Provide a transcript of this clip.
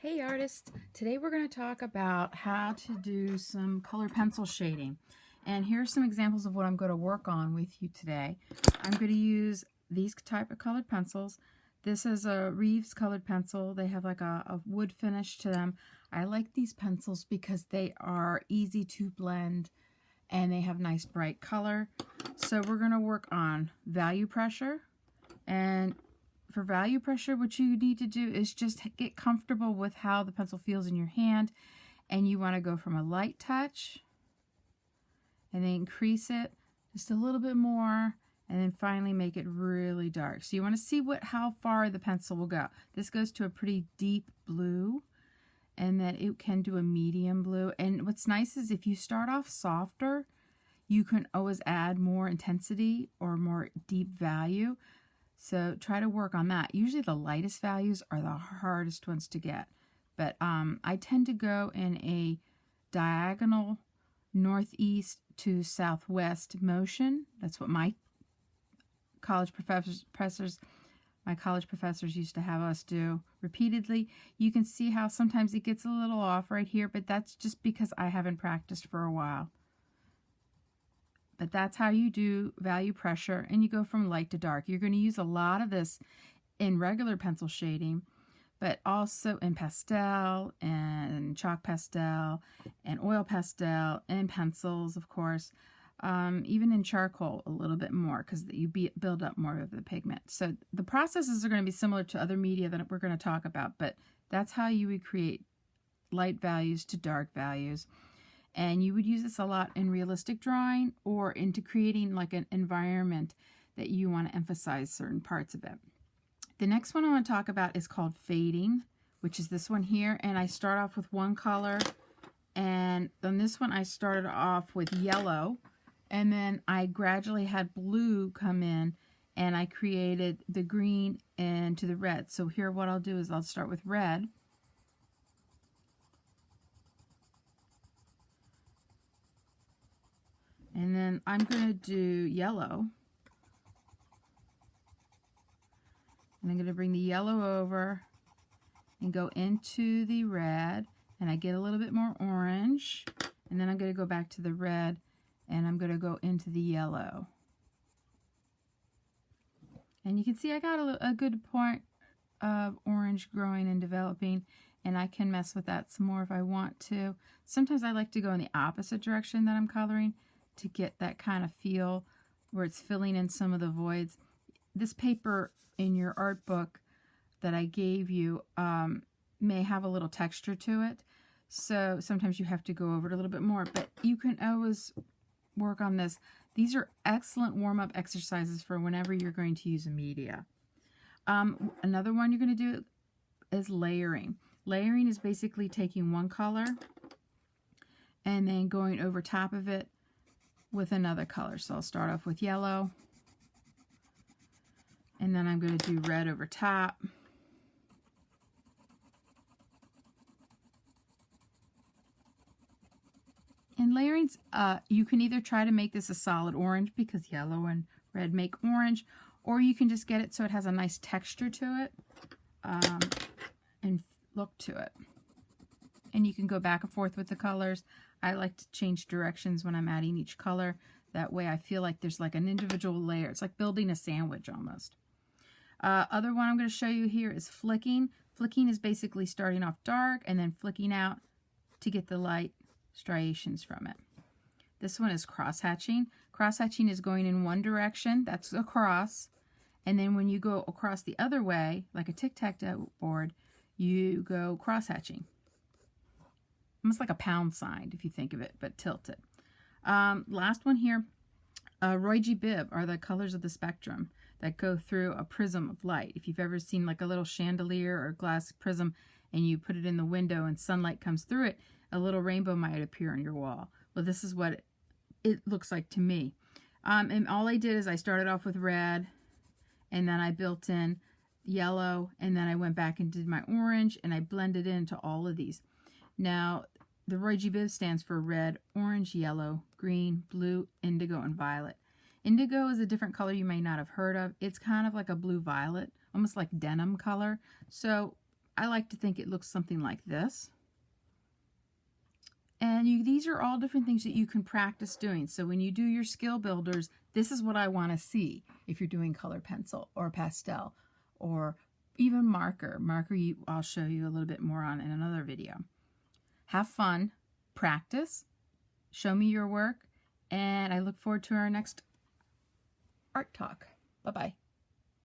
Hey artists, today we're going to talk about how to do some color pencil shading. And here's some examples of what I'm going to work on with you today. I'm going to use these type of colored pencils. This is a Reeves colored pencil. They have like a wood finish to them. I like these pencils because they are easy to blend and they have nice bright color. So we're going to work on value pressure. And for value pressure, what you need to do is just get comfortable with how the pencil feels in your hand, and you want to go from a light touch and then increase it just a little bit more, and then finally make it really dark. So you want to see how far the pencil will go. This goes to a pretty deep blue, and then it can do a medium blue. And what's nice is if you start off softer, you can always add more intensity or more deep value. So try to work on that. Usually the lightest values are the hardest ones to get. But I tend to go in a diagonal northeast to southwest motion. That's what my college professors used to have us do repeatedly. You can see how sometimes it gets a little off right here, but that's just because I haven't practiced for a while. But that's how you do value pressure, and you go from light to dark. You're going to use a lot of this in regular pencil shading, but also in pastel and chalk pastel and oil pastel and pencils, of course, even in charcoal a little bit more because you build up more of the pigment. So the processes are going to be similar to other media that we're going to talk about, but that's how you would create light values to dark values. And you would use this a lot in realistic drawing or into creating like an environment that you want to emphasize certain parts of it. The next one I want to talk about is called fading, which is this one here. And I start off with one color. And on this one, I started off with yellow. And then I gradually had blue come in. And I created the green into the red. So here what I'll do is I'll start with red. And then I'm going to do yellow. And I'm going to bring the yellow over and go into the red. And I get a little bit more orange. And then I'm going to go back to the red. And I'm going to go into the yellow. And you can see I got a good point of orange growing and developing. And I can mess with that some more if I want to. Sometimes I like to go in the opposite direction that I'm coloring, to get that kind of feel where it's filling in some of the voids. This paper in your art book that I gave you may have a little texture to it, so sometimes you have to go over it a little bit more, but you can always work on this. These are excellent warm-up exercises for whenever you're going to use a media. Another one you're going to do is layering. Layering is basically taking one color and then going over top of it with another color. So I'll start off with yellow, and then I'm going to do red over top, and layerings, you can either try to make this a solid orange because yellow and red make orange, or you can just get it so it has a nice texture to it and look to it. And you can go back and forth with the colors. I like to change directions when I'm adding each color. That way I feel like there's like an individual layer. It's like building a sandwich almost. Other one I'm going to show you here is flicking. Flicking is basically starting off dark and then flicking out to get the light striations from it. This one is cross-hatching. Cross-hatching is going in one direction. That's a cross. And then when you go across the other way, like a tic-tac-toe board, you go cross-hatching. Almost like a pound sign, if you think of it, but tilted. Last one here, Roy G. Biv are the colors of the spectrum that go through a prism of light. If you've ever seen like a little chandelier or glass prism and you put it in the window and sunlight comes through it, a little rainbow might appear on your wall. Well, this is what it looks like to me. And all I did is I started off with red, and then I built in yellow, and then I went back and did my orange, and I blended into all of these. Now, the Roy G. Biv stands for red, orange, yellow, green, blue, indigo, and violet. Indigo is a different color you may not have heard of. It's kind of like a blue-violet, almost like denim color. So I like to think it looks something like this. And these are all different things that you can practice doing. So when you do your skill builders, this is what I want to see if you're doing color pencil or pastel or even marker. I'll show you a little bit more on in another video. Have fun, practice, show me your work, and I look forward to our next art talk. Bye-bye.